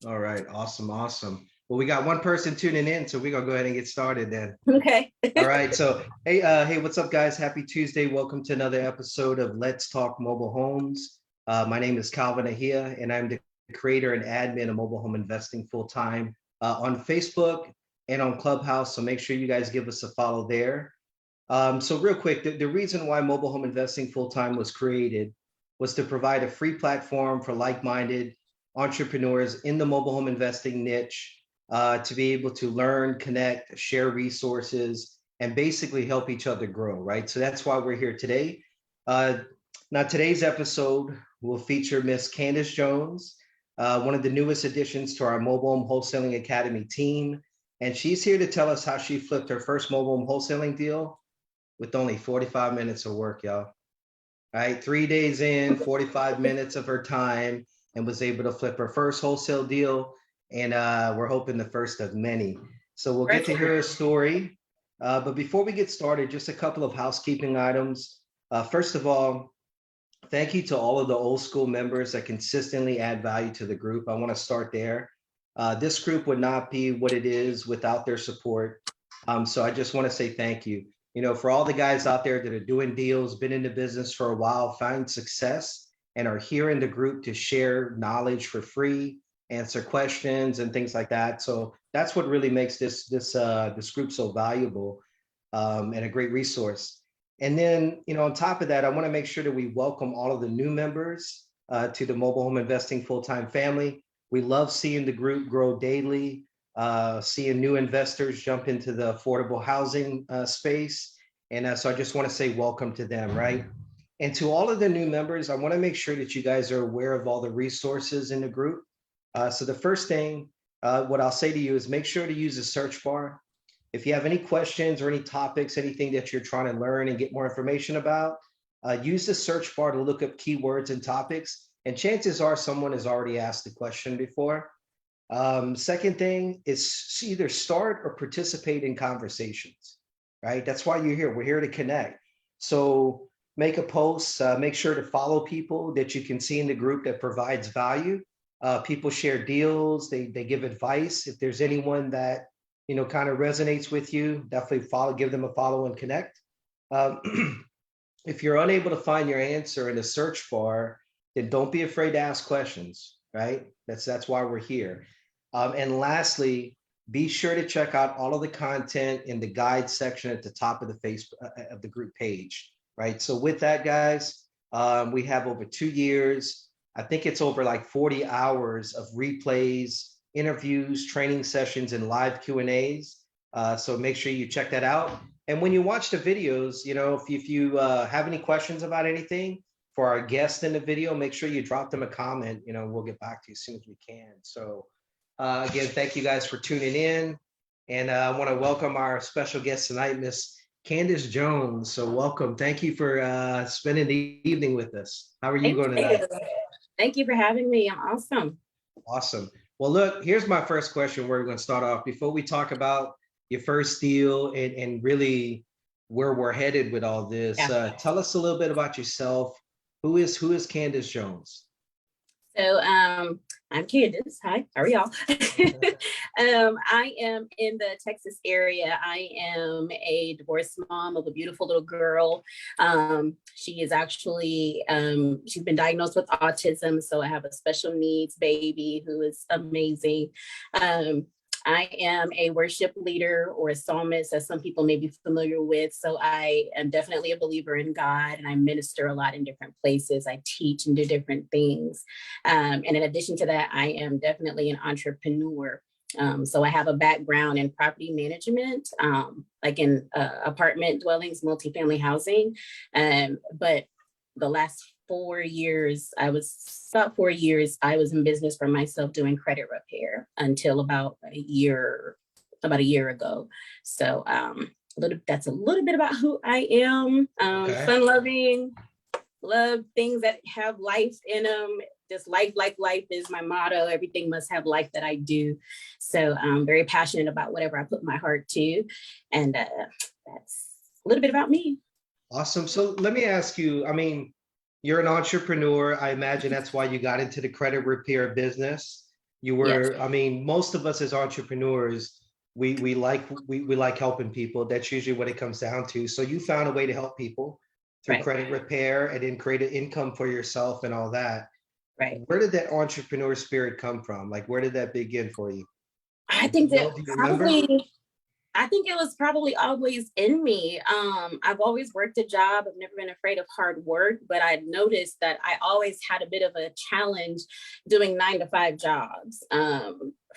All right. Awesome. Awesome. Well, we got one person tuning in, so we're gonna go ahead and get started then. Okay. All right. So, hey, what's up, guys? Happy Tuesday. Welcome to another episode of Let's Talk Mobile Homes. My name is Calvin Ahia, and I'm the creator and admin of Mobile Home Investing full time on Facebook and on Clubhouse. So make sure you guys give us a follow there. So real quick, the reason why Mobile Home Investing full time was created was to provide a free platform for like-minded entrepreneurs in the mobile home investing niche to be able to learn, connect, share resources, and basically help each other grow, right? So that's why we're here today. Uh, Now, today's episode will feature Miss Candice Jones, one of the newest additions to our Mobile Home Wholesaling Academy team. And she's here to tell us how she flipped her first mobile home wholesaling deal with only 45 minutes of work, y'all. All right, 3 days in, 45 minutes of her time, and was able to flip her first wholesale deal. And we're hoping the first of many. So we'll get to hear her story. But before we get started, just a couple of housekeeping items. First of all, thank you to all of the old school members that consistently add value to the group. I want to start there. This group would not be what it is without their support. So I just want to say thank you. You know, for all the guys out there that are doing deals, been in the business for a while, find success, and are here in the group to share knowledge for free, answer questions, and things like that. So that's what really makes this group so valuable and a great resource. And then, you know, on top of that, I want to make sure that we welcome all of the new members to the Mobile Home Investing Full-Time family. We love seeing the group grow daily, seeing new investors jump into the affordable housing space. And so I just want to say welcome to them, right? And to all of the new members, I want to make sure that you guys are aware of all the resources in the group. So the first thing, what I'll say to you is make sure to use the search bar. If you have any questions or any topics, anything that you're trying to learn and get more information about, use the search bar to look up keywords and topics. And chances are someone has already asked the question before. Second thing is either start or participate in conversations, right? That's why you're here. We're here to connect. So make a post, make sure to follow people that you can see in the group that provides value. People share deals, they give advice. If there's anyone that, you know, kind of resonates with you, definitely follow, give them a follow and connect. If you're unable to find your answer in the search bar, then don't be afraid to ask questions, right? That's why we're here. And lastly, be sure to check out all of the content in the guide section at the top of the Facebook of the group page, right? So with that, guys, we have over 2 years. I think it's over like 40 hours of replays, interviews, training sessions, and live Q&As. So make sure you check that out. And when you watch the videos, you know, if you have any questions about anything for our guests in the video, make sure you drop them a comment. You know, we'll get back to you as soon as we can. So again, thank you guys for tuning in. And I want to welcome our special guest tonight, Miss Candice Jones. So welcome. Thank you for spending the evening with us. How are you going tonight? Thank you for having me. I'm awesome. Awesome. Well, look, here's my first question where we're going to start off. Before we talk about your first deal and really where we're headed with all this, tell us a little bit about yourself. Who is Candice Jones? So I'm Candace. Hi, how are y'all? I am in the Texas area. I am a divorced mom of a beautiful little girl. She is actually, she's been diagnosed with autism. So I have a special needs baby who is amazing. I am a worship leader or a psalmist, as some people may be familiar with. So I am definitely a believer in God, and I minister a lot in different places. I teach and do different things. And in addition to that, I am definitely an entrepreneur. So I have a background in property management, like in apartment dwellings, multifamily housing. But the last 4 years, I was in business for myself doing credit repair until about a year ago. So that's a little bit about who I am. Fun loving, love things that have life in them. Just life is my motto. Everything must have life that I do. So I'm very passionate about whatever I put my heart to. And that's a little bit about me. Awesome. So let me ask you, I mean, you're an entrepreneur. I imagine that's why you got into the credit repair business. You Yes. were, I mean, most of us as entrepreneurs, we like helping people. That's usually what it comes down to. So you found a way to help people through Right. credit repair and then create an income for yourself and all that. Right. Where did that entrepreneur spirit come from? Like, where did that begin for you? I Do think you that know? Do you remember? probably I think it was probably always in me. I've always worked a job. I've never been afraid of hard work, but I noticed that I always had a bit of a challenge doing 9 to 5 jobs.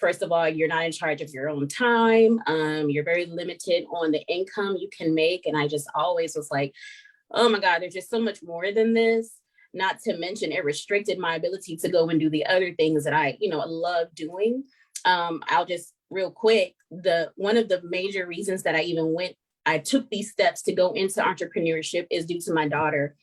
First of all, you're not in charge of your own time. You're very limited on the income you can make. And I just always was like, oh my God, there's just so much more than this. Not to mention it restricted my ability to go and do the other things that I love doing. I'll just real quick, one of the major reasons that I took these steps to go into entrepreneurship is due to my daughter.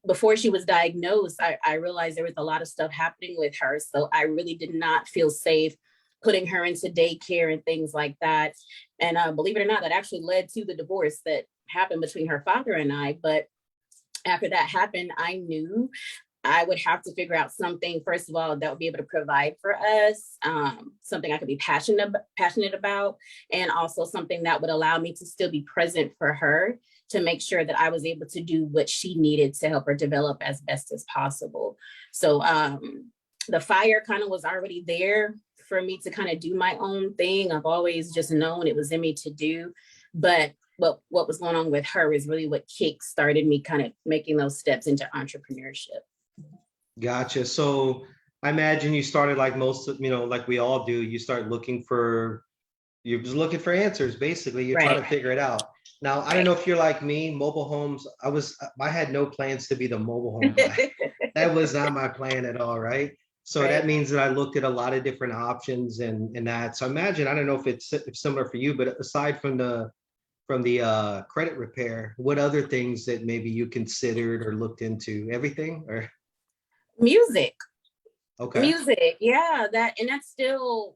Before she was diagnosed, I realized there was a lot of stuff happening with her. So I really did not feel safe putting her into daycare and things like that. And believe it or not, that actually led to the divorce that happened between her father and I. But after that happened, I knew I would have to figure out something, first of all, that would be able to provide for us, something I could be passionate about, and also something that would allow me to still be present for her to make sure that I was able to do what she needed to help her develop as best as possible. So the fire kind of was already there for me to kind of do my own thing. I've always just known it was in me to do, but what was going on with her is really what kick-started me kind of making those steps into entrepreneurship. Gotcha. So I imagine you started like most of, like we all do, you're just looking for answers, basically. You're trying to Right. figure it out. Now, I don't know if you're like me, mobile homes. I had no plans to be the mobile home guy. That was not my plan at all, right? So that Right. means that I looked at a lot of different options and that. So imagine, I don't know if it's similar for you, but aside from the credit repair, what other things that maybe you considered or looked into? Everything or Music. okay. Music, yeah, that's still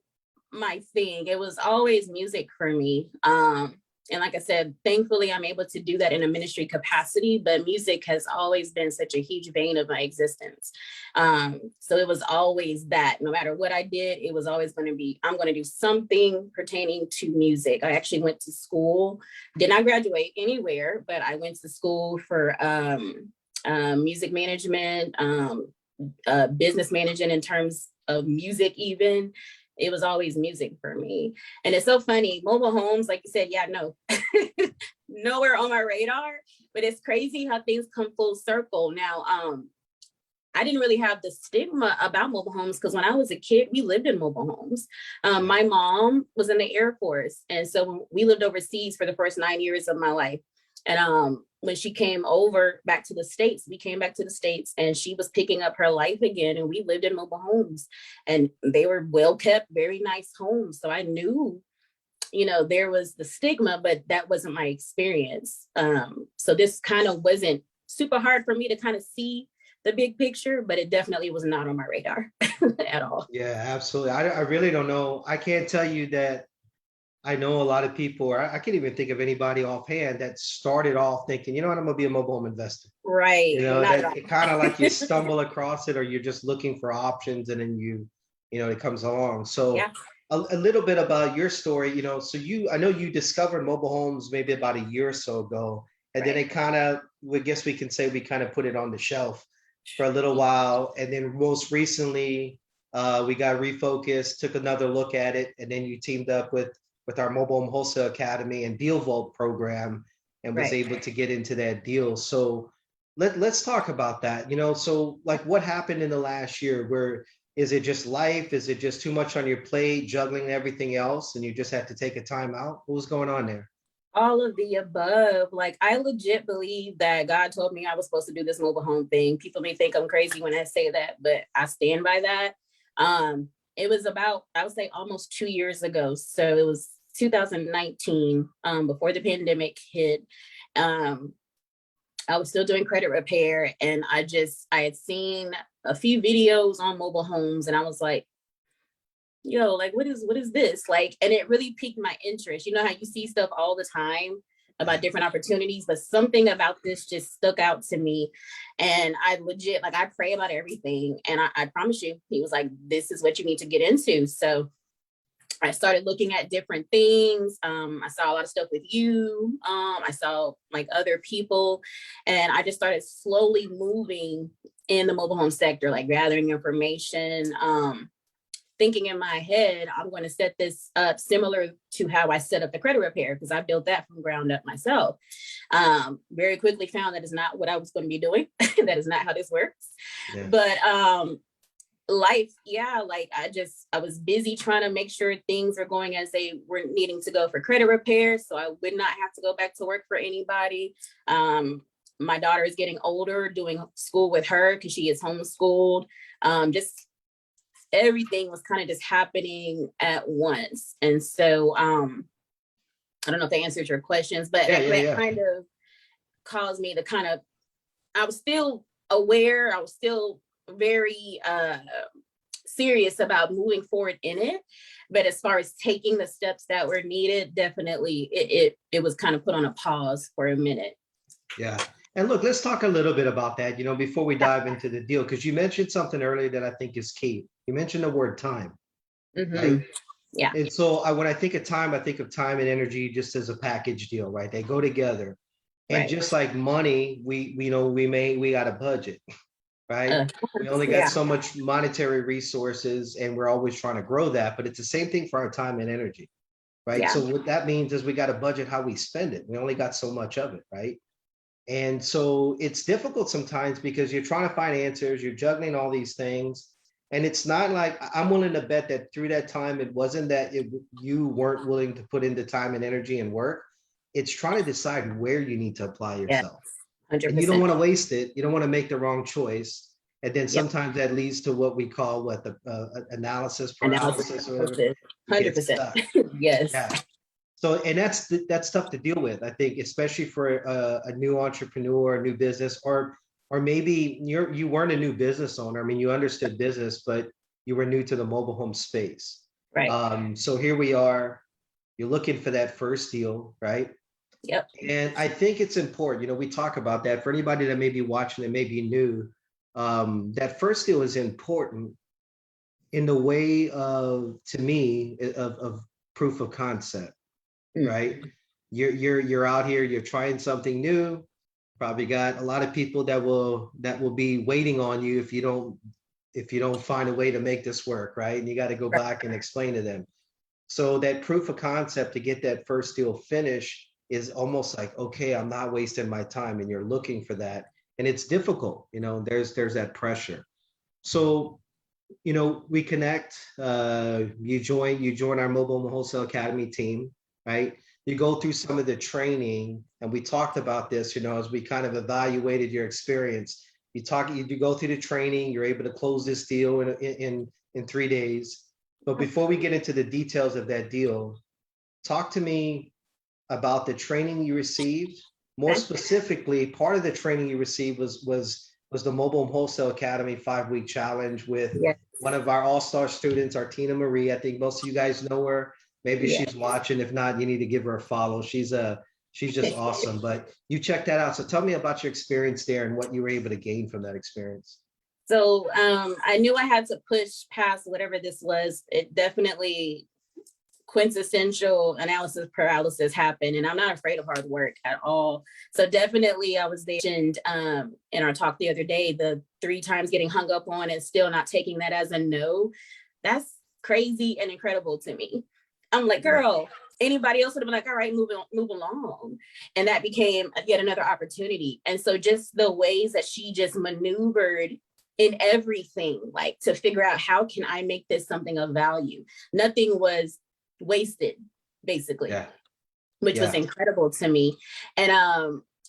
my thing. It was always music for me. And like I said, thankfully I'm able to do that in a ministry capacity, but music has always been such a huge vein of my existence. So it was always that no matter what I did, it was always going to be, I'm going to do something pertaining to music. I actually went to school, did not graduate anywhere, but I went to school for music management, business management in terms of music even. It was always music for me. And it's so funny, mobile homes, like you said, yeah, no, nowhere on my radar, but it's crazy how things come full circle. Now, I didn't really have the stigma about mobile homes because when I was a kid, we lived in mobile homes. My mom was in the Air Force. And so we lived overseas for the first 9 years of my life. And when she came over back to the States, we came back to the States and she was picking up her life again. And we lived in mobile homes and they were well kept, very nice homes. So I knew, there was the stigma, but that wasn't my experience. So this kind of wasn't super hard for me to kind of see the big picture, but it definitely was not on my radar at all. Yeah, absolutely. I really don't know. I can't tell you that I know a lot of people, or I can't even think of anybody offhand that started off thinking, you know what, I'm gonna be a mobile home investor. Right. Not at That it kind of like you all. stumble across it or you're just looking for options and then it comes along. So Yeah. a little bit about your story, I know you discovered mobile homes maybe about a year or so ago, and then Right. it kind of, we guess we can say we kind of put it on the shelf for a little while. And then most recently, we got refocused, took another look at it, and then you teamed up with our Mobile Home Wholesale Academy and Deal Vault program and was Right. able to get into that deal. So let's talk about that. So like what happened in the last year? Where is it just life? Is it just too much on your plate, juggling everything else, and you just had to take a time out? What was going on there? All of the above. Like I legit believe that God told me I was supposed to do this mobile home thing. People may think I'm crazy when I say that, but I stand by that. It was about, I would say almost 2 years ago. So it was 2019, before the pandemic hit. I was still doing credit repair and I had seen a few videos on mobile homes and I was like, yo, like what is this? Like, and it really piqued my interest. You know how you see stuff all the time about different opportunities, but something about this just stuck out to me. And I legit, like, I pray about everything. And I promise you, he was like, this is what you need to get into. So I started looking at different things. I saw a lot of stuff with you. I saw like other people, and I just started slowly moving in the mobile home sector, like gathering information, thinking in my head, I'm going to set this up similar to how I set up the credit repair, because I built that from ground up myself. Very quickly found that is not what I was going to be doing. That is not how this works. Yeah. But life, yeah, like I was busy trying to make sure things were going as they were needing to go for credit repair, so I would not have to go back to work for anybody. My daughter is getting older, doing school with her because she is homeschooled. Just everything was kind of just happening at once. And so I don't know if that answers your questions, but that kind of caused me to kind of, I was still aware, I was still very serious about moving forward in it. But as far as taking the steps that were needed, definitely it was kind of put on a pause for a minute. Yeah. And look, let's talk a little bit about that, before we dive into the deal, because you mentioned something earlier that I think is key. You mentioned the word time. Mm-hmm. Right? Yeah. And so when I think of time and energy just as a package deal, right? They go together. And just like money, we got a budget, right? We only got so much monetary resources, and we're always trying to grow that. But it's the same thing for our time and energy, right? Yeah. So what that means is we got to budget how we spend it. We only got so much of it, right? And so it's difficult sometimes because you're trying to find answers, you're juggling all these things. And it's not like, I'm willing to bet that through that time, it wasn't that you weren't willing to put in the time and energy and work. It's trying to decide where you need to apply yourself. 100%. And you don't want to waste it. You don't want to make the wrong choice. And then sometimes that leads to what we call the analysis paralysis. 100%. Yes. Yeah. So, and that's tough to deal with, I think, especially for a new entrepreneur, a new business, or maybe you weren't a new business owner. I mean, you understood business, but you were new to the mobile home space. Right. So here we are. You're looking for that first deal, right? Yep. And I think it's important. We talk about that for anybody that may be watching and may be new. That first deal is important in the way of, to me, of proof of concept. Right? You're out here, you're trying something new. Probably got a lot of people that will be waiting on you if you don't find a way to make this work, right? And you got to go back and explain to them. So that proof of concept to get that first deal finished is almost like, okay, I'm not wasting my time, and you're looking for that. And it's difficult, there's that pressure. So we connect, you join our Mobile Wholesale Academy team. Right? You go through some of the training, and we talked about this, as we kind of evaluated your experience. You go through the training, you're able to close this deal in 3 days. But before we get into the details of that deal, talk to me about the training you received. More specifically, part of the training you received was the Mobile Wholesale Academy 5-week challenge with one of our all-star students, Artina Marie. I think most of you guys know her. Maybe she's watching. If not, you need to give her a follow. She's just awesome. But you check that out. So tell me about your experience there and what you were able to gain from that experience. So I knew I had to push past whatever this was. It definitely quintessential analysis paralysis happened, and I'm not afraid of hard work at all. So definitely I was there. In our talk the other day, the 3 times getting hung up on and still not taking that as a no, that's crazy and incredible to me. I'm like, girl, anybody else would have been like, all right, move along. And that became yet another opportunity. And so just the ways that she just maneuvered in everything, like to figure out how can I make this something of value? Nothing was wasted, basically, which was incredible to me. And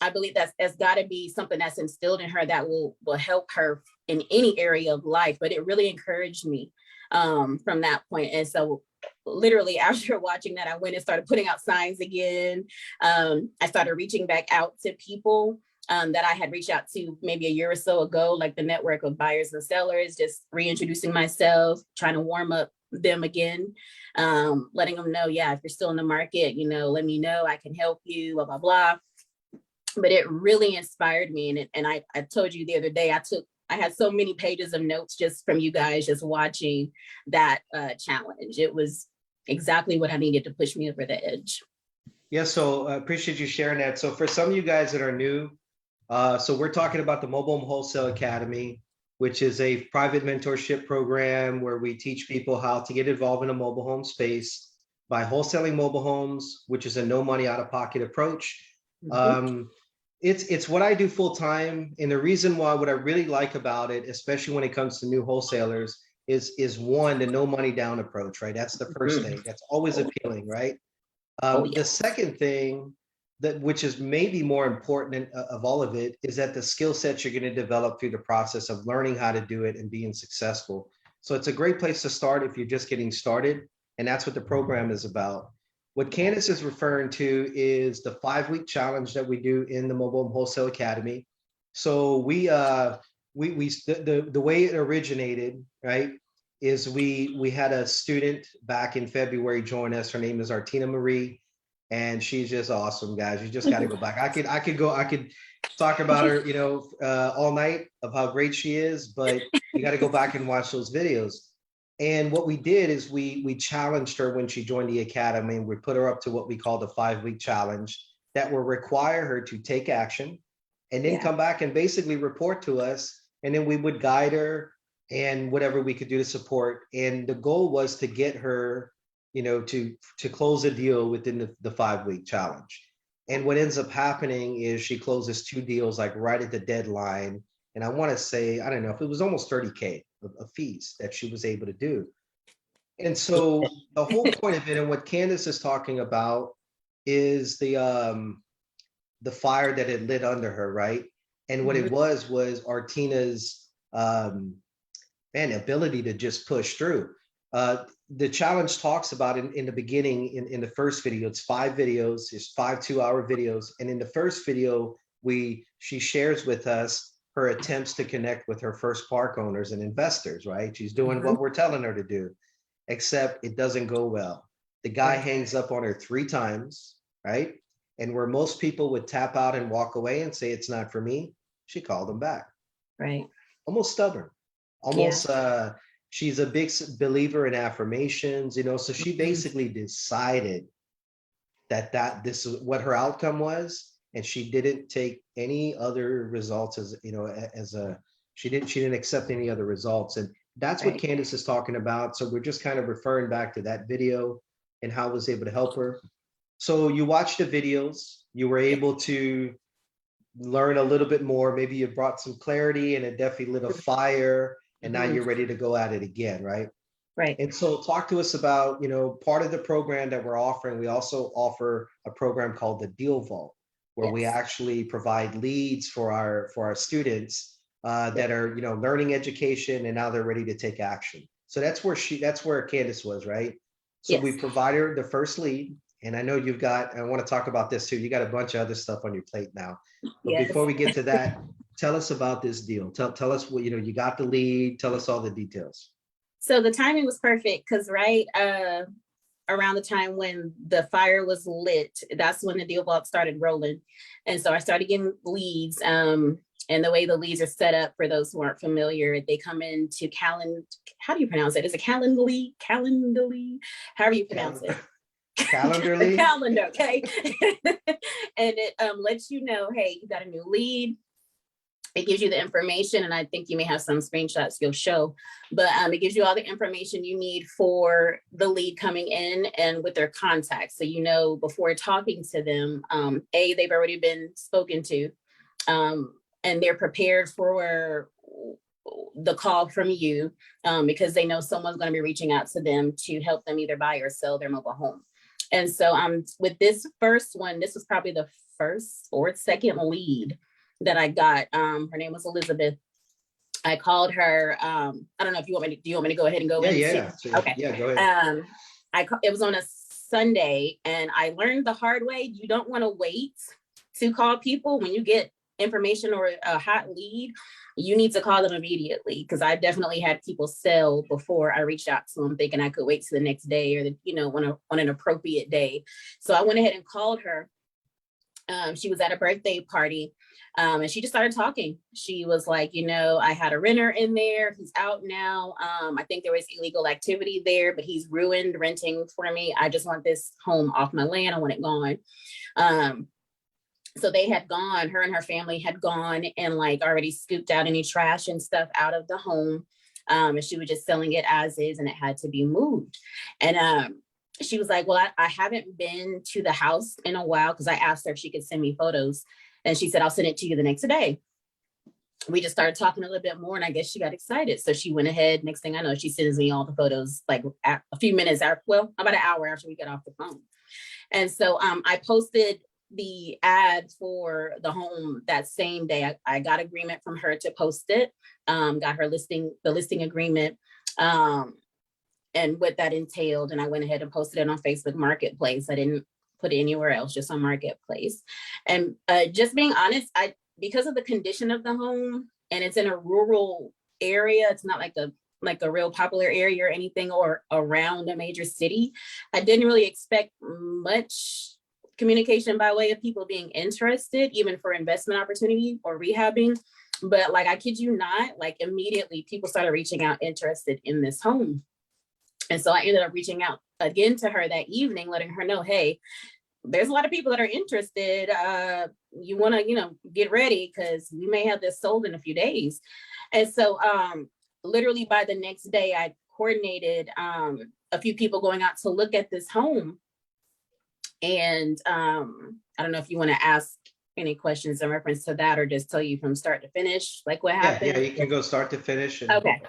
I believe that's got to be something that's instilled in her that will help her in any area of life. But it really encouraged me from that point. And so literally after watching that, I went and started putting out signs again. I started reaching back out to people that I had reached out to maybe a year or so ago, like the network of buyers and sellers, just reintroducing myself, trying to warm up them again, letting them know, yeah, if you're still in the market, let me know, I can help you, blah, blah, blah. But it really inspired me. And I told you the other day, I had so many pages of notes just from you guys, just watching that challenge. It was exactly what I needed to push me over the edge. Yeah, so I appreciate you sharing that. So for some of you guys that are new, so we're talking about the Mobile Home Wholesale Academy, which is a private mentorship program where we teach people how to get involved in a mobile home space by wholesaling mobile homes, which is a no money out of pocket approach. It's what I do full time, and the reason why, what I really like about it, especially when it comes to new wholesalers, is one, the no money down approach, right? That's the first thing. That's always appealing, right? The second thing that, which is maybe more important of all of it, is that the skill sets you're going to develop through the process of learning how to do it and being successful. So it's a great place to start if you're just getting started, and that's what the program is about. What Candice is referring to is the 5-week challenge that we do in the Mobile Home Wholesale Academy. So the way it originated, right, is we had a student back in February join us. Her name is Artina Marie, and she's just awesome, guys. You just got to go back. I could talk about her, all night of how great she is, but you got to go back and watch those videos. And what we did is we challenged her when she joined the academy, and we put her up to what we call the 5-week challenge that will require her to take action and then come back and basically report to us. And then we would guide her and whatever we could do to support. And the goal was to get her, to close a deal within the 5-week challenge. And what ends up happening is she closes 2 deals like right at the deadline. And I want to say, I don't know if it was almost 30K of fees that she was able to do. And so the whole point of it, and what Candace is talking about, is the fire that had lit under her, right? And what it was Artina's ability to just push through. The challenge talks about in the beginning, in the first video, it's 5 videos, it's 5 2-hour videos. And in the first video, she shares with us her attempts to connect with her first park owners and investors, right? She's doing what we're telling her to do, except it doesn't go well. The guy hangs up on her 3 times, right? And where most people would tap out and walk away and say, it's not for me, she called him back. Right. Almost stubborn. Almost, she's a big believer in affirmations, so she basically decided that this is what her outcome was. And she didn't take any other results she didn't accept any other results. And that's what Candice is talking about. So we're just kind of referring back to that video and how I was able to help her. So you watched the videos, you were able to learn a little bit more. Maybe you brought some clarity, and it definitely lit a fire. And now you're ready to go at it again, right? Right. And so talk to us about, part of the program that we're offering. We also offer a program called the Deal Vault, where we actually provide leads for our students that are, learning education, and now they're ready to take action. So that's where Candice was, right? So we provide her the first lead. And I know I want to talk about this too. You got a bunch of other stuff on your plate now. But before we get to that, tell us about this deal. Tell us what, you got the lead. Tell us all the details. So the timing was perfect because around the time when the fire was lit, that's when the Deal Vault started rolling. And so I started getting leads. And the way the leads are set up, for those who aren't familiar, they come into how do you pronounce it? Is it Calendly? However you pronounce it. Calendarly? Calendar, okay. And it lets you know, hey, you got a new lead. It gives you the information, and I think you may have some screenshots you'll show, but it gives you all the information you need for the lead coming in and with their contacts. So, before talking to them, they've already been spoken to, and they're prepared for the call from you because they know someone's going to be reaching out to them to help them either buy or sell their mobile home. And so with this first one, this was probably the first or second lead that I got. Her name was Elizabeth. I called her. I don't know if do you want me to go ahead and go in? Yeah. Okay. Yeah, go ahead. It was on a Sunday, and I learned the hard way. You don't want to wait to call people when you get information or a hot lead, you need to call them immediately, because I definitely had people sell before I reached out to them thinking I could wait to the next day or on an appropriate day. So I went ahead and called her. She was at a birthday party, and she just started talking. She was like, I had a renter in there. He's out now. I think there was illegal activity there, but he's ruined renting for me. I just want this home off my land. I want it gone. So they had gone, her and her family had gone and like already scooped out any trash and stuff out of the home. And she was just selling it as is, and it had to be moved. And she was like, well, I haven't been to the house in a while, because I asked her if she could send me photos. And she said, I'll send it to you the next day. We just started talking a little bit more, and I guess she got excited. So she went ahead. Next thing I know, she sends me all the photos like a few minutes after, well, about an hour after we got off the phone. And so I posted the ad for the home that same day. I got agreement from her to post it, got her the listing agreement, and what that entailed. And I went ahead and posted it on Facebook Marketplace. I didn't put it anywhere else, just on Marketplace. And just being honest, because of the condition of the home, and it's in a rural area, it's not like a real popular area or anything, or around a major city, I didn't really expect much communication by way of people being interested, even for investment opportunity or rehabbing. But like, I kid you not, like immediately people started reaching out interested in this home. And so I ended up reaching out again to her that evening, letting her know, hey, there's a lot of people that are interested. You want to, get ready, because we may have this sold in a few days. And so literally by the next day, I coordinated a few people going out to look at this home. And I don't know if you want to ask any questions in reference to that, or just tell you from start to finish, like what happened. Yeah, you can go start to finish. Okay.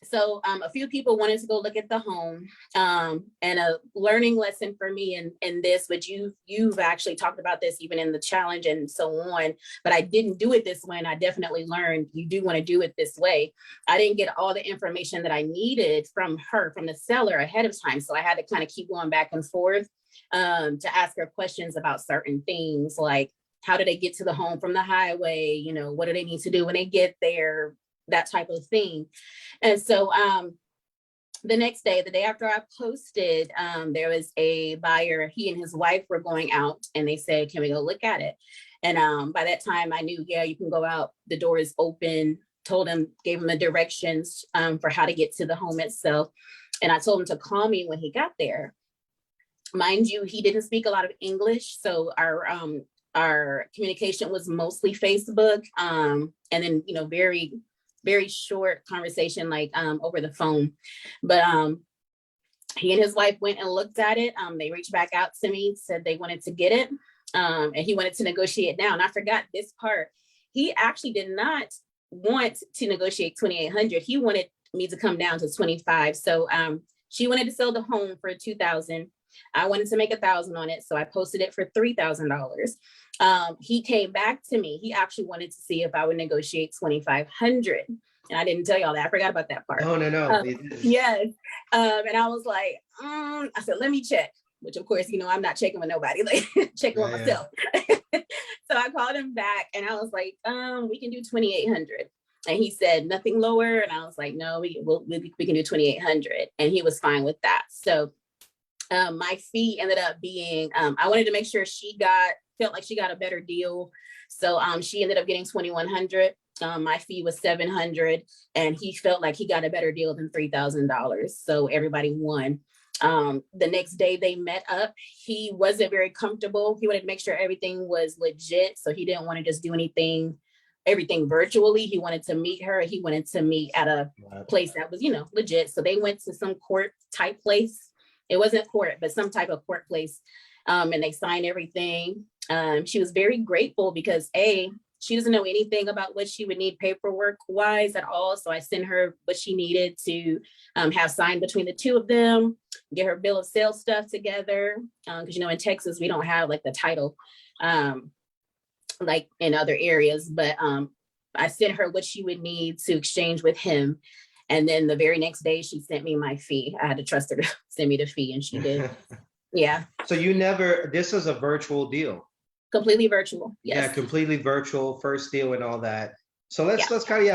So a few people wanted to go look at the home, and a learning lesson for me in this, which you've actually talked about this even in the challenge and so on, but I didn't do it this way. And I definitely learned you do want to do it this way. I didn't get all the information that I needed from the seller ahead of time. So I had to kind of keep going back and forth to ask her questions about certain things, like how do they get to the home from the highway? What do they need to do when they get there? That type of thing. And so the next day, the day after I posted, there was a buyer. He and his wife were going out, and they said, can we go look at it? And by that time I knew, yeah, you can go out. The door is open. Gave him the directions for how to get to the home itself. And I told him to call me when he got there. Mind you, he didn't speak a lot of English. So our communication was mostly Facebook. And then, very, very short conversation, like over the phone. But he and his wife went and looked at it. They reached back out to me, said they wanted to get it. And he wanted to negotiate down. I forgot this part. He actually did not want to negotiate $2,800. He wanted me to come down to 25. So she wanted to sell the home for $2,000. I wanted to make $1,000 on it. So I posted it for $3,000. He came back to me. He actually wanted to see if I would negotiate $2,500. And I didn't tell y'all that. I forgot about that part. Oh, no. Yes. And I was like, I said, let me check, which of course, I'm not checking with nobody, like checking with myself. So I called him back and I was like, we can do 2,800. And he said nothing lower. And I was like, no, we can do 2,800. And he was fine with that. So my fee ended up being, I wanted to make sure felt like she got a better deal. So she ended up getting 2,100. My fee was $700, and he felt like he got a better deal than $3,000. So everybody won. The next day they met up. He wasn't very comfortable. He wanted to make sure everything was legit. So he didn't want to just do everything virtually. He wanted to meet her. He wanted to meet at a place that was, legit. So they went to some court type place. It wasn't court, but some type of court place. And they signed everything. She was very grateful because she doesn't know anything about what she would need paperwork wise at all. So I sent her what she needed to have signed between the two of them, get her bill of sale stuff together. Because, in Texas, we don't have like the title like in other areas. But I sent her what she would need to exchange with him. And then the very next day, she sent me my fee. I had to trust her to send me the fee, and she did. Yeah. So this is a virtual deal. Completely virtual. Yeah, Yes. completely virtual, first deal and all that. So Yeah.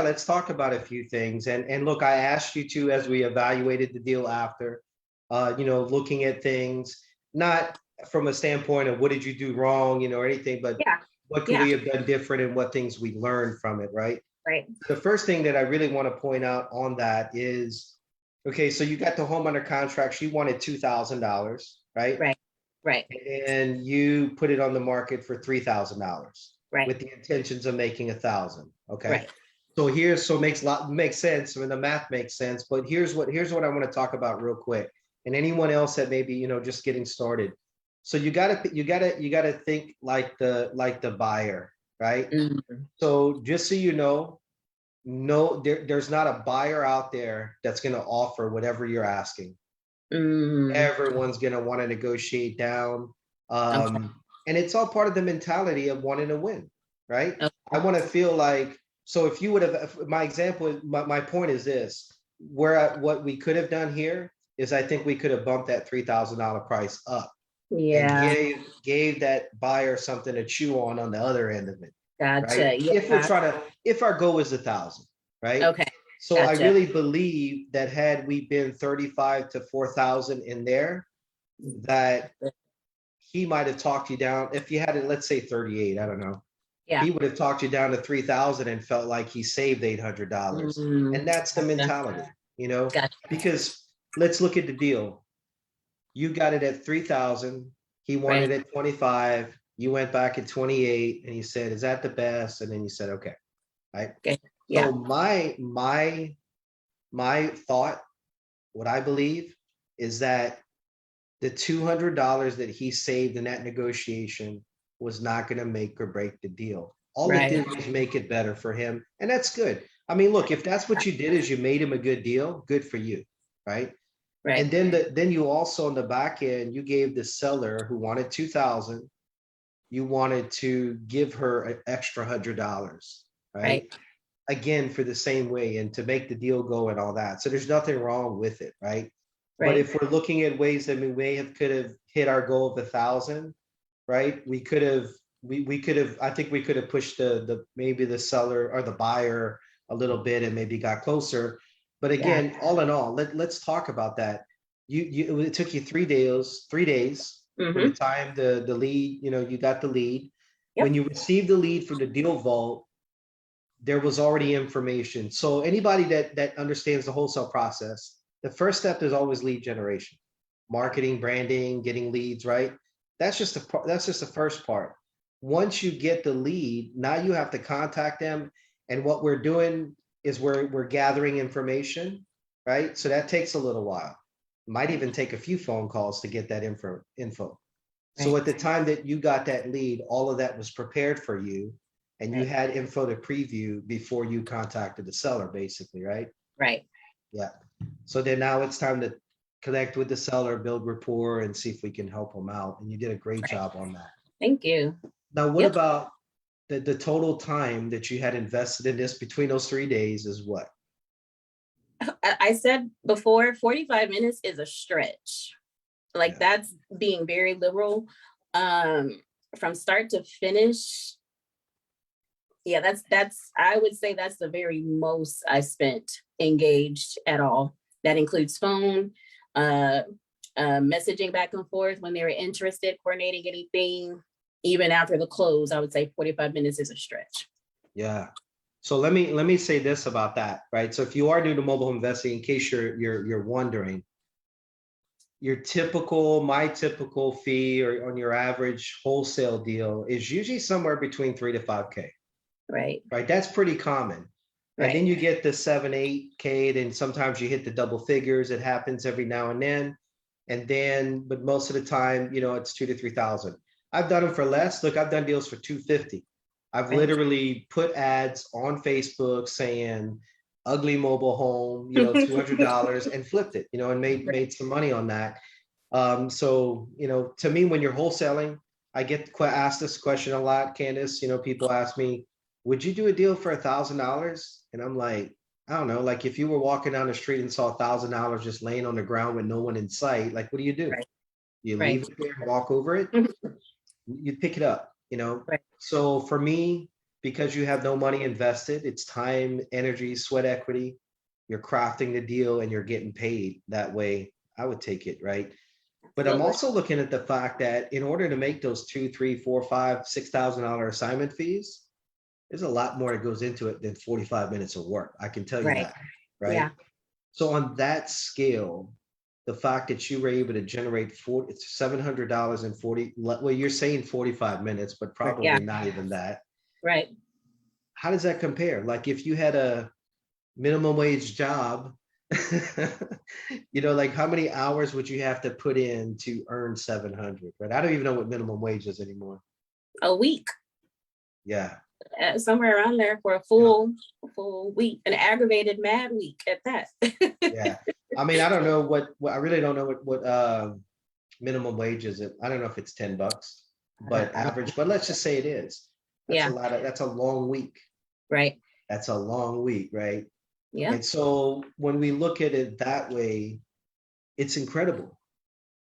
let's talk about a few things. And look, I asked you to, as we evaluated the deal after, looking at things, not from a standpoint of what did you do wrong, or anything, but Yeah. what could Yeah. we have done different and what things we learned from it, right? Right. The first thing that I really want to point out on that is, okay, so you got the home under contract. She wanted $2,000, right? Right. Right. And you put it on the market for $3,000 Right. with the intentions of making 1,000. Okay. Right. So makes sense. I mean, the math makes sense, but here's what I want to talk about real quick. And anyone else that maybe, just getting started. So you gotta think like the buyer, right? Mm-hmm. So just so you know, no, there's not a buyer out there that's going to offer whatever you're asking. Mm-hmm. Everyone's going to want to negotiate down. Okay. And it's all part of the mentality of wanting to win, right? I Okay. want to feel like, so if you would have, my example, my point is this, what we could have done here is I think we could have bumped that $3,000 price up and Yeah. gave that buyer something to chew on the other end of it, right? Gotcha. Yeah. If our goal is 1,000, right? Okay. So I Gotcha. really believe that had we been 35 to 4,000 in there, that he might have talked you down. If you had it, let's say 38, I don't know. Yeah. He would have talked you down to 3,000 and felt like he saved $800. Mm-hmm. And that's the Gotcha. mentality, Gotcha. because let's look at the deal. You got it at 3,000. He wanted Right. it 25. You went back at 28 and he said, is that the best? And then you said, okay. Right. Okay. So Yeah. my thought, what I believe is that the $200 that he saved in that negotiation was not going to make or break the deal. All it Right. did was make it better for him. And that's good. I mean, look, if that's what you did is you made him a good deal, good for you. Right. Right. And then you also on the back end, you gave the seller who wanted 2,000, you wanted to give her an extra $100, right? Right. Again, for the same way and to make the deal go and all that. So there's nothing wrong with it, right? But Right. if we're looking at ways that we could have hit our goal of 1,000, right? We could have, we could have, I think we could have pushed the maybe the seller or the buyer a little bit and maybe got closer. But Yeah. again, all in all, let's talk about that. It took you 3 days from the Mm-hmm. time the lead, you got the lead. When Yep. you received the lead from the deal vault, there was already information. So anybody that understands the wholesale process, the first step is always lead generation, marketing, branding, getting leads, right? That's just the first part. Once you get the lead, now you have to contact them. And what we're doing is we're gathering information, right? So that takes a little while. Might even take a few phone calls to get that info. So Right. at the time that you got that lead, all of that was prepared for you and you Right. had info to preview before you contacted the seller, basically, right? Right. Yeah. So then now it's time to connect with the seller, build rapport, and see if we can help them out. And you did a great Right. job on that. Thank you. Now, what Yep. about the total time that you had invested in this between those 3 days is what? I said before, 45 minutes is a stretch. Like Yeah. that's being very liberal. From start to finish. Yeah, that's I would say that's the very most I spent engaged at all. That includes phone, uh, messaging back and forth when they were interested, coordinating anything. Even after the close, I would say 45 minutes is a stretch. Yeah. So let me say this about that, right? So if you are new to mobile home investing, in case you're wondering, my typical fee or on your average wholesale deal is usually somewhere between 3 to 5K, Right. right? That's pretty common. And then Right. you get the 7, 8K, then sometimes you hit the double figures. It happens every now and then. But most of the time, it's 2 to 3,000. I've done them for less. Look, I've done deals for 250. I've Right. literally put ads on Facebook saying ugly mobile home, $200 and flipped it, and made some money on that. So, to me, when you're wholesaling, I get asked this question a lot, Candice. People ask me, would you do a deal for $1,000? And I'm like, I don't know. Like if you were walking down the street and saw $1,000 just laying on the ground with no one in sight, like what do? Right. You Right. leave it there and walk over it? Mhm. You'd pick it up. you know? Right. So for me, because you have no money invested, it's time, energy, sweat equity. You're crafting the deal and you're getting paid that way. I would take it, right? But I'm Absolutely. also looking at the fact that in order to make those $2, $3, $4, $5, $6,000 assignment fees, there's a lot more that goes into it than 45 minutes of work. I can tell you Right. that, Yeah. right? So on that scale, the fact that you were able to generate $700 in 40, well, you're saying 45 minutes, but Right. Yeah. probably not even that. Right. How does that compare? Like if you had a minimum wage job, like how many hours would you have to put in to earn 700, right? I don't even know what minimum wage is anymore. A week, Yeah. somewhere around there for a Yeah. full week, an aggravated mad week at that. Yeah. I mean, I don't know what I really don't know what minimum wage is. I don't know if it's $10, but I don't average, but let's just say it is. Yeah. That's a long week. Right. That's a long week, right? Yeah. And so when we look at it that way, it's incredible.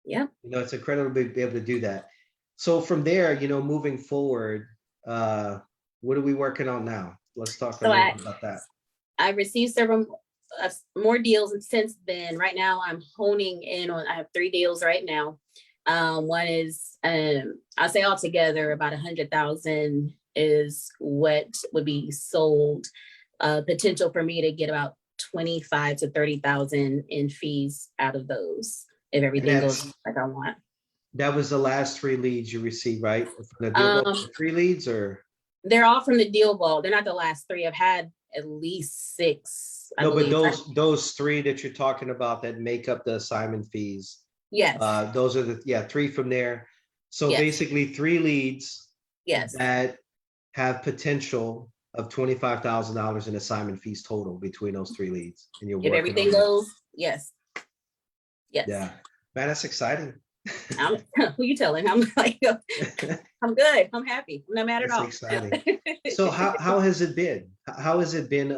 Yeah. It's incredible to be able to do that. So from there, moving forward, what are we working on now? Let's talk a So little I bit about that. I received several more deals since then. Right now, I'm honing in on. I have 3 deals right now. One is, I'll say altogether about 100,000 is what would be sold. Potential for me to get about 25 to 30,000 in fees out of those if And everything goes like I want. that was the last 3 leads you received, right? From the deal Um, 3 leads or? they're all from the deal vault. They're not the last 3. I've had at least 6, I No, but believe. those 3 that you're talking about that make up the assignment fees. Yes. Those are 3 from there. So Yes. basically 3 leads Yes. that have potential of $25,000 in assignment fees total between those 3 leads. And you're If working everything on that. goes, yes. Yes. Yeah. Man, that's exciting. Who you telling? I'm like, I'm good. I'm happy. I'm not mad at That's all. exciting. So how has it been? How has it been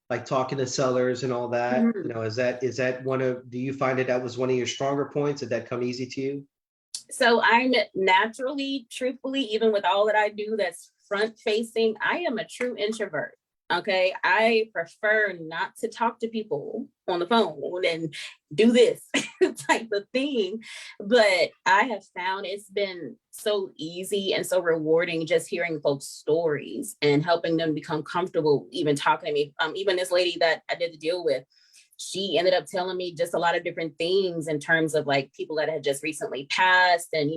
like talking to sellers and all that? Mhm. Is that do you find that was one of your stronger points? Did that come easy to you? So I'm naturally, truthfully, even with all that I do that's front facing, I am a true introvert. Okay. I prefer not to talk to people on the phone and do this type of thing. But I have found it's been so easy and so rewarding just hearing folks' stories and helping them become comfortable even talking to me. Even this lady that I did the deal with, she ended up telling me just a lot of different things in terms of like people that had just recently passed and,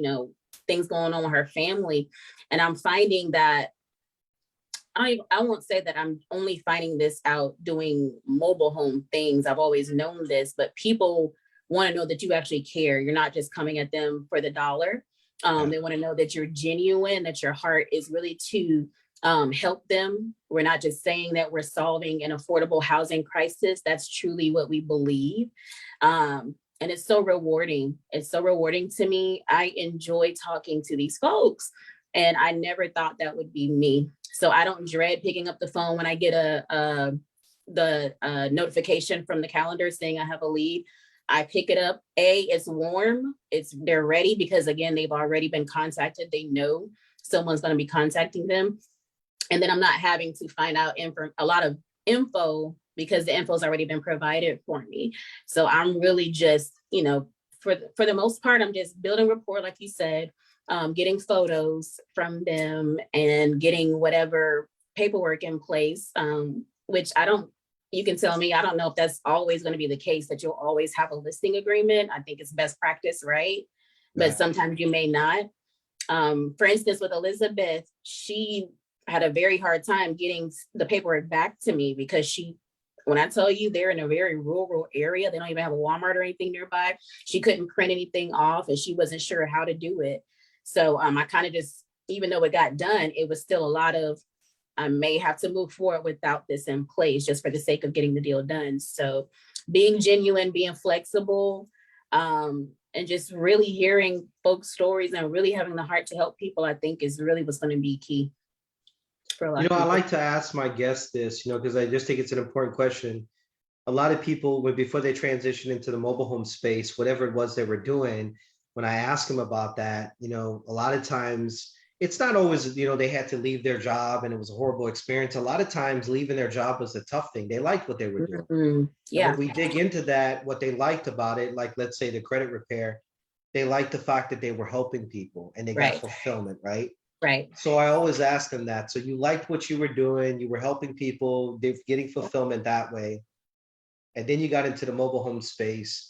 things going on with her family. And I'm finding that I won't say that I'm only finding this out doing mobile home things. I've always known this, but people want to know that you actually care. You're not just coming at them for the dollar. They want to know that you're genuine, that your heart is really to help them. We're not just saying that we're solving an affordable housing crisis. That's truly what we believe. And it's so rewarding. It's so rewarding to me. I enjoy talking to these folks. And I never thought that would be me. So I don't dread picking up the phone when I get the notification from the calendar saying I have a lead. I pick it up. It's warm. They're ready because again, they've already been contacted. They know someone's going to be contacting them. And then I'm not having to find out a lot of info because the info's already been provided for me. So I'm really just, for the most part, I'm just building rapport, like you said, getting photos from them and getting whatever paperwork in place, which you can tell me, I don't know if that's always going to be the case that you'll always have a listing agreement. I think it's best practice, right? But sometimes you may not. For instance, with Elizabeth, she had a very hard time getting the paperwork back to me because when I tell you they're in a very rural area, they don't even have a Walmart or anything nearby. She couldn't print anything off and she wasn't sure how to do it. So I kind of just, even though it got done, it was still a lot of, I may have to move forward without this in place just for the sake of getting the deal done. So being genuine, being flexible, and just really hearing folks' stories and really having the heart to help people, I think is really what's going to be key for a lot of people. I like to ask my guests this, because I just think it's an important question. A lot of people, before they transition into the mobile home space, whatever it was they were doing, when I ask them about that, a lot of times it's not always, they had to leave their job and it was a horrible experience. A lot of times leaving their job was a tough thing. They liked what they were doing. And Yeah. when we dig into that, what they liked about it, like let's say the credit repair, they liked the fact that they were helping people and they got Right. fulfillment, right? Right. So I always ask them that. So you liked what you were doing, you were helping people, they're getting fulfillment that way. And then you got into the mobile home space.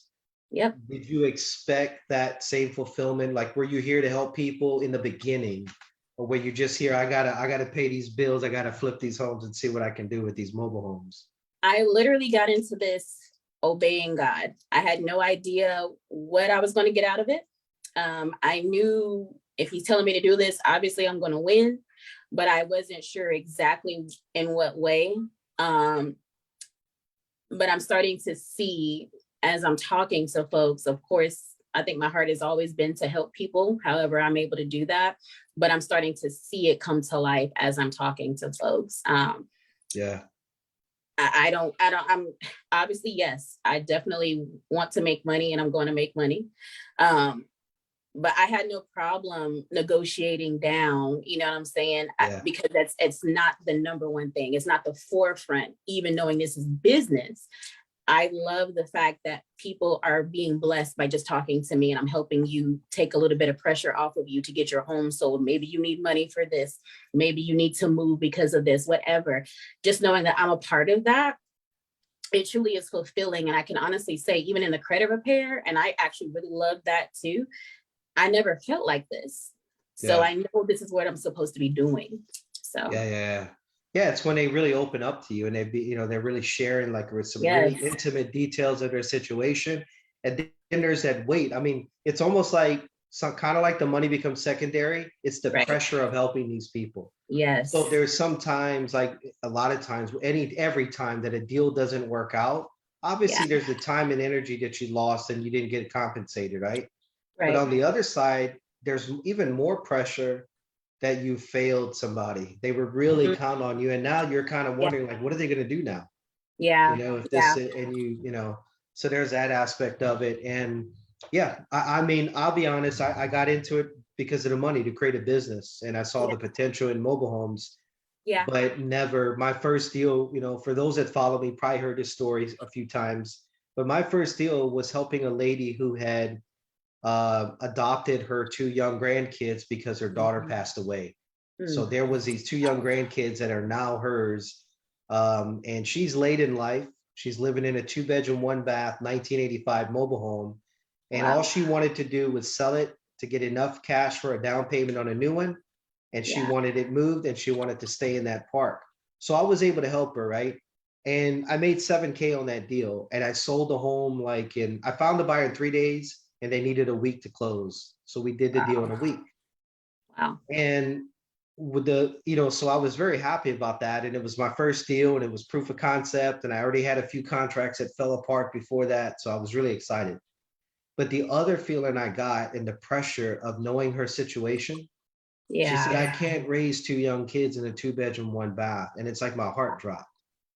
Yep. Did you expect that same fulfillment? Like, were you here to help people in the beginning? Or were you just here, I gotta pay these bills, I gotta flip these homes and see what I can do with these mobile homes? I literally got into this obeying God. I had no idea what I was going to get out of it. I knew if he's telling me to do this, obviously I'm going to win, but I wasn't sure exactly in what way. But I'm starting to see as I'm talking to folks, of course, I think my heart has always been to help people, however I'm able to do that, but I'm starting to see it come to life as I'm talking to folks. Yeah. I'm obviously, yes, I definitely want to make money and I'm going to make money. But I had no problem negotiating down, you know what I'm saying? Yeah. Because it's not the number one thing. It's not the forefront, even knowing this is business. I love the fact that people are being blessed by just talking to me and I'm helping you take a little bit of pressure off of you to get your home sold. Maybe you need money for this. Maybe you need to move because of this, whatever. Just knowing that I'm a part of that, it truly is fulfilling. And I can honestly say, even in the credit repair, and I actually really love that too, I never felt like this. So Yeah. I know this is what I'm supposed to be doing. So yeah, it's when they really open up to you and they're really sharing like with some really intimate details of their situation. And then there's that weight. I mean, it's almost like some kind of like the money becomes secondary. It's the pressure of helping these people. Yes. So there's sometimes, like a lot of times, every time that a deal doesn't work out, obviously there's the time and energy that you lost and you didn't get compensated, right? But on the other side, there's even more pressure that you failed somebody. They were really counting on you. And now you're kind of wondering, like, what are they going to do now? Yeah. If this, and so there's that aspect of it. And I mean, I'll be honest, I got into it because of the money to create a business. And I saw the potential in mobile homes. Yeah. But never, my first deal, for those that follow me, probably heard this story a few times. But my first deal was helping a lady who had adopted her 2 young grandkids because her daughter passed away. So there was these 2 young grandkids that are now hers. And she's late in life. She's living in a 2-bedroom, 1-bath, 1985 mobile home. And all she wanted to do was sell it to get enough cash for a down payment on a new one. And she wanted it moved and she wanted to stay in that park. So I was able to help her, right? And I made $7,000 on that deal. And I sold the home I found the buyer in 3 days. And they needed a week to close. So we did the deal in a week. Wow. And with so I was very happy about that. And it was my first deal and it was proof of concept. And I already had a few contracts that fell apart before that. So I was really excited. But the other feeling I got and the pressure of knowing her situation, she said, I can't raise 2 young kids in a 2-bedroom, 1-bath. And it's like my heart dropped.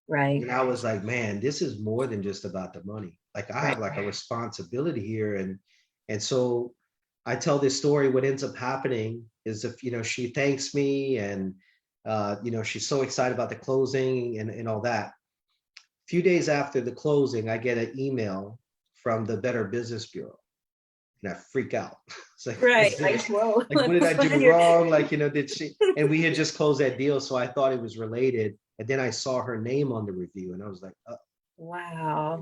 Right. And I was like, man, this is more than just about the money. Like I have like a responsibility here. And so I tell this story. What ends up happening is if, she thanks me and, she's so excited about the closing and all that. A few days after the closing, I get an email from the Better Business Bureau and I freak out. It's like, Whoa. Like, what did I do wrong? Like, did she, and we had just closed that deal. So I thought it was related. And then I saw her name on the review and I was like, oh, wow.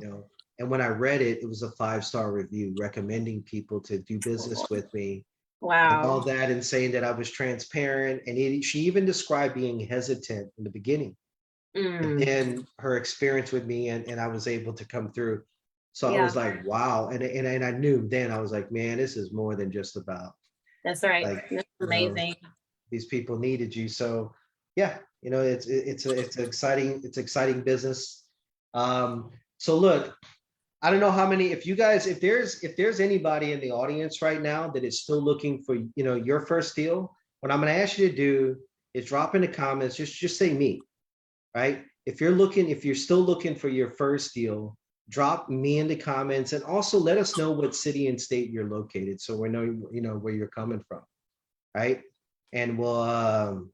And when I read it, it was a 5-star review recommending people to do business with me. Wow. And all that and saying that I was transparent. And she even described being hesitant in the beginning. And then her experience with me and I was able to come through. So I was like, wow. And I knew then I was like, man, this is more than just about. That's right. Like, that's amazing. These people needed you. So it's exciting business. So look, I don't know how many, if there's anybody in the audience right now that is still looking for, your first deal, what I'm going to ask you to do is drop in the comments, just say me, right? If you're still looking for your first deal, drop me in the comments and also let us know what city and state you're located. So we know, where you're coming from, right? and we'll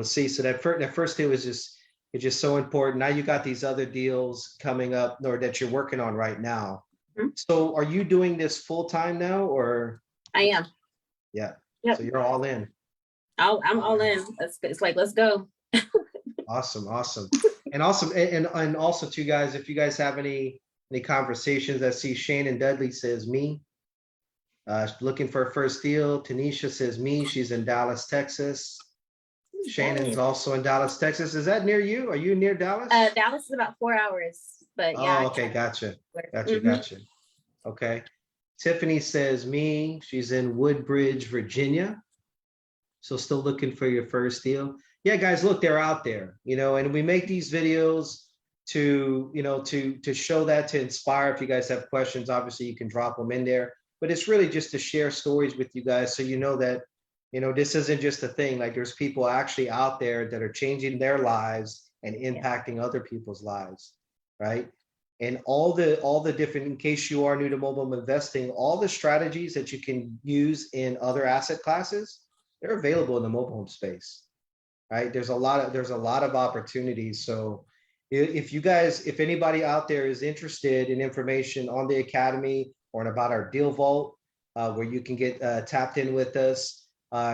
see. So that first deal is just so important. Now you got these other deals coming up or that you're working on right now. Mhm. So are you doing this full time now or? I am. Yeah. Yep. So you're all in. I'm all in. It's like, let's go. Awesome. And awesome. And also too, guys, if you guys have any conversations, I see Shannon Dudley says me. Looking for a first deal. Tanisha says me. She's in Dallas, Texas. Shannon's also in Dallas, Texas. Is that near you? Are you near Dallas? Dallas is about 4 hours, but yeah. Oh, okay. Gotcha. Mhm. Okay. Tiffany says me. She's in Woodbridge, Virginia. So still looking for your first deal. Yeah, guys, look, they're out there, and we make these videos to show that, to inspire. If you guys have questions, obviously you can drop them in there, but it's really just to share stories with you guys. So, that, this isn't just a thing. Like there's people actually out there that are changing their lives and impacting other people's lives. Right. And all the different, in case you are new to mobile investing, all the strategies that you can use in other asset classes, they're available in the mobile home space, right? There's a lot of opportunities. So if anybody out there is interested in information on the Academy or about our deal vault, where you can get tapped in with us,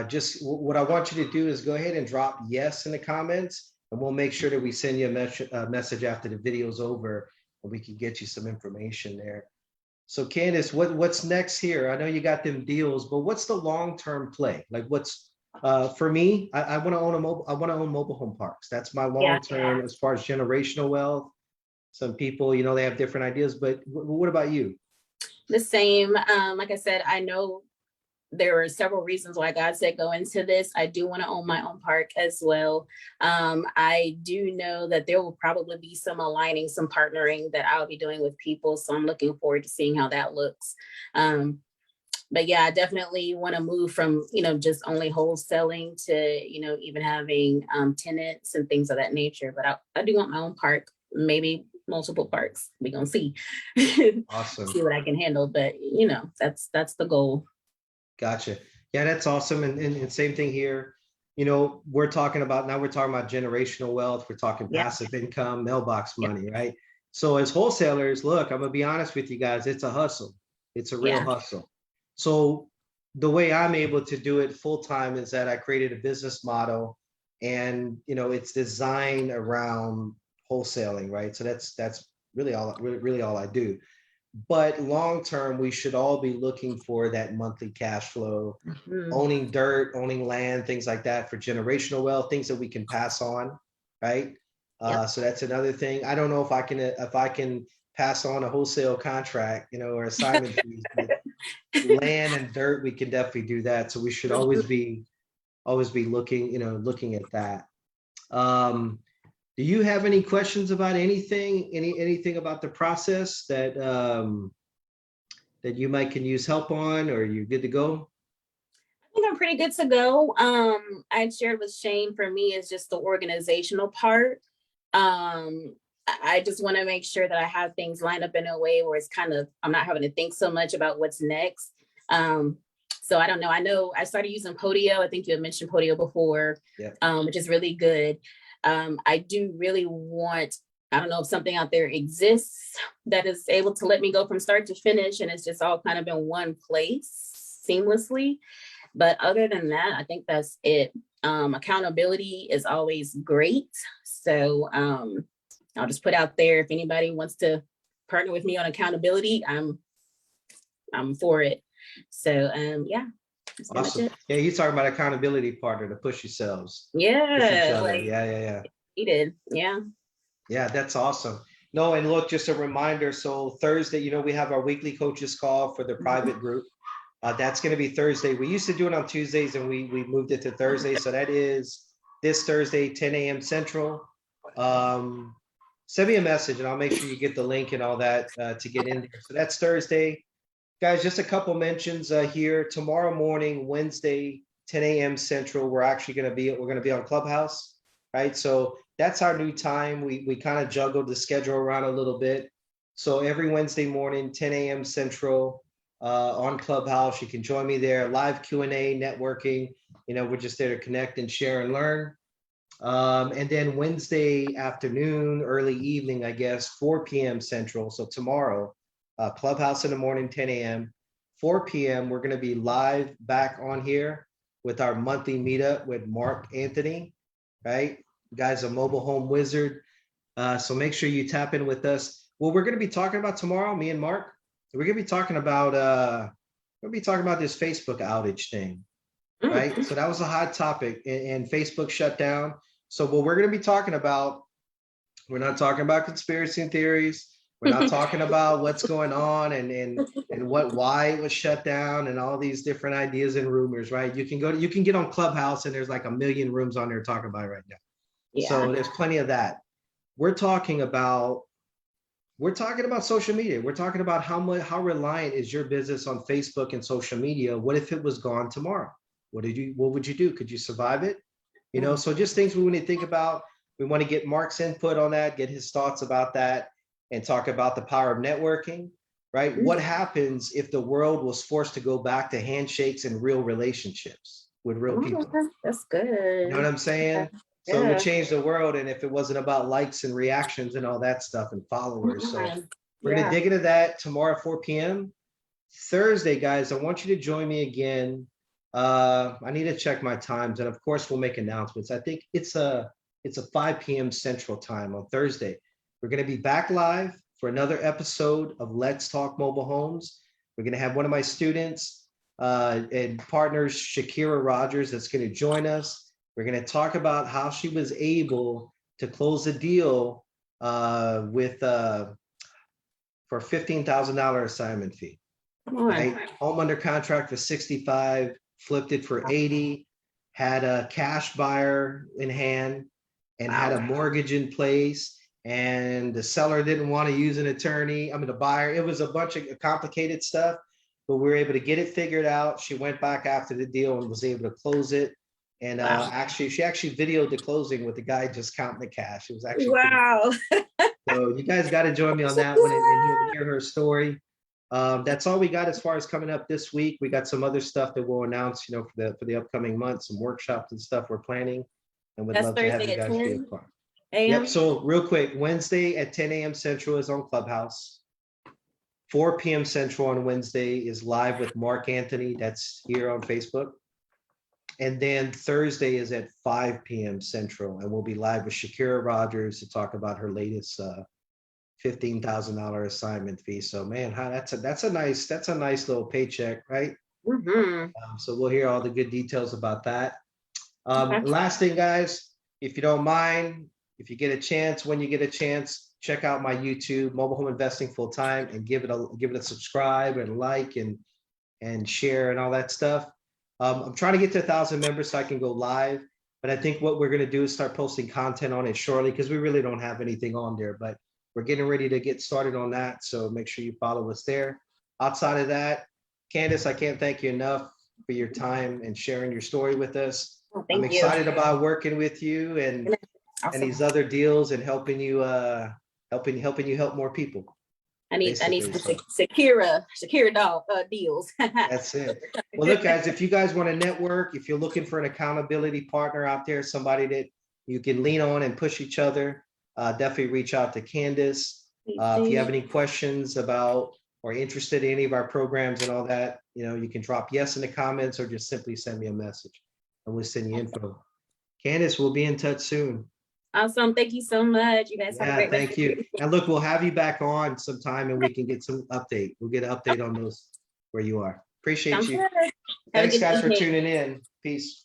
just what I want you to do is go ahead and drop yes in the comments, and we'll make sure that we send you a message after the video's over, and we can get you some information there. So Candice, what's next here? I know you got them deals, but what's the long-term play? Like for me, I want to own mobile home parks. That's my long-term as far as generational wealth. Some people, they have different ideas, but what about you? The same. Like I said, I know there are several reasons why God said go into this. I do want to own my own park as well. I do know that there will probably be some aligning, some partnering that I'll be doing with people. So I'm looking forward to seeing how that looks. But yeah, I definitely want to move from, just only wholesaling to, even having tenants and things of that nature. But I do want my own park, maybe multiple parks. We're going to see. Awesome. See what I can handle. But, that's the goal. Gotcha. Yeah, that's awesome. And same thing here. We're talking about generational wealth. We're talking passive income, mailbox money, right? So as wholesalers, look, I'm going to be honest with you guys. It's a hustle. It's a real hustle. So the way I'm able to do it full time is that I created a business model, and it's designed around wholesaling, right? So that's really all I do. But long term, we should all be looking for that monthly cash flow, owning dirt, owning land, things like that for generational wealth, things that we can pass on, right? So that's another thing. I don't know if I can pass on a wholesale contract, or assignment fees. Land and dirt, we can definitely do that. So we should always be looking at that. Do you have any questions about anything about the process that you might can use help on, or are you good to go? I think I'm pretty good to go. I shared with Shane, for me, is just the organizational part. I just want to make sure that I have things lined up in a way where it's I'm not having to think so much about what's next. So I don't know. I know I started using Podio. I think you had mentioned Podio before, which is really good. I do really want, I don't know if something out there exists that is able to let me go from start to finish, and it's just all kind of in one place seamlessly. But other than that, I think that's it. Accountability is always great. So I'll just put out there, if anybody wants to partner with me on accountability, I'm for it. So yeah. Awesome. Yeah, you talking about accountability partner to push yourselves. Yeah. Push each other. Yeah. He did. Yeah. Yeah, that's awesome. No, and look, just a reminder. So Thursday, we have our weekly coaches call for the private group. That's going to be Thursday. We used to do it on Tuesdays, and we moved it to Thursday. So that is this Thursday, 10 a.m. Central. Send me a message, and I'll make sure you get the link and all that to get in there. So that's Thursday. Guys, just a couple mentions here. Tomorrow morning, Wednesday, 10 a.m. Central, we're going to be on Clubhouse, right? So that's our new time. We kind of juggled the schedule around a little bit. So every Wednesday morning, 10 a.m. Central, on Clubhouse, you can join me there. Live Q&A, networking. We're just there to connect and share and learn. And then Wednesday afternoon, early evening, I guess, 4 p.m. Central. So tomorrow, Clubhouse in the morning, 10 a.m. 4 p.m. We're going to be live back on here with our monthly meetup with Mark Anthony, right? You guys, a mobile home wizard. So make sure you tap in with us. What we're going to be talking about tomorrow, me and Mark, we're going to be talking about this Facebook outage thing, right? So that was a hot topic, and Facebook shut down. So what we're going to be talking about, we're not talking about conspiracy theories. We're not talking about what's going on and why it was shut down and all these different ideas and rumors, right? You can get on Clubhouse and there's like a million rooms on there talking about it right now. Yeah. So there's plenty of that. We're talking about social media. We're talking about how reliant is your business on Facebook and social media. What if it was gone tomorrow? What would you do? Could you survive it? So just things we want to think about. We want to get Mark's input on that, get his thoughts about that, and talk about the power of networking, right? What happens if the world was forced to go back to handshakes and real relationships with real people? That's good. You know what I'm saying? So it would change the world, and if it wasn't about likes and reactions and all that stuff and followers. So we're going to dig into that tomorrow at 4 p.m. Thursday, guys, I want you to join me again. I need to check my times, and of course we'll make announcements. I think it's a 5 p.m. Central Time on Thursday. We're going to be back live for another episode of Let's Talk Mobile Homes. We're going to have one of my students and partners, Shakira Rogers, that's going to join us. We're going to talk about how she was able to close a deal for $15,000 assignment fee. Right? Home under contract for 65, flipped it for 80, had a cash buyer in hand, and had a mortgage in place. And the seller didn't want to use an attorney. The buyer, it was a bunch of complicated stuff, but we were able to get it figured out. She went back after the deal and was able to close it. And she actually videoed the closing with the guy just counting the cash. It was actually So you guys got to join me on that one and hear her story. That's all we got as far as coming up this week. We got some other stuff that we'll announce, for the upcoming months, some workshops and stuff we're planning, and we'd love to have you guys be a part. Yep. So real quick, Wednesday at 10 a.m. Central is on Clubhouse. 4 p.m. Central on Wednesday is live with Mark Anthony. That's here on Facebook. And then Thursday is at 5 p.m. Central, and we'll be live with Shakira Rogers to talk about her latest $15,000 assignment fee. So man, that's a nice little paycheck, right? So we'll hear all the good details about that. Last thing, guys, if you don't mind, if you get a chance, when you get a chance, check out my YouTube, Mobile Home Investing Full Time, and give it a subscribe and like and share and all that stuff. I'm trying to get to 1,000 members so I can go live, but I think what we're going to do is start posting content on it shortly, because we really don't have anything on there, but we're getting ready to get started on that. So make sure you follow us there. Outside of that, Candice, I can't thank you enough for your time and sharing your story with us. I'm excited about working with you and these other deals and helping you help more people. I need some Shakira deals. That's it. Well, look, guys, if you guys want to network, if you're looking for an accountability partner out there, somebody that you can lean on and push each other, definitely reach out to Candace. If you have any questions about or interested in any of our programs and all that, you can drop yes in the comments or just simply send me a message and we'll send you info. Candace, we'll be in touch soon. Awesome. Thank you so much. You guys have a great thank you. And look, we'll have you back on sometime and we can get some update. We'll get an update on those where you are. Appreciate you. Thanks, guys, for tuning in. Peace.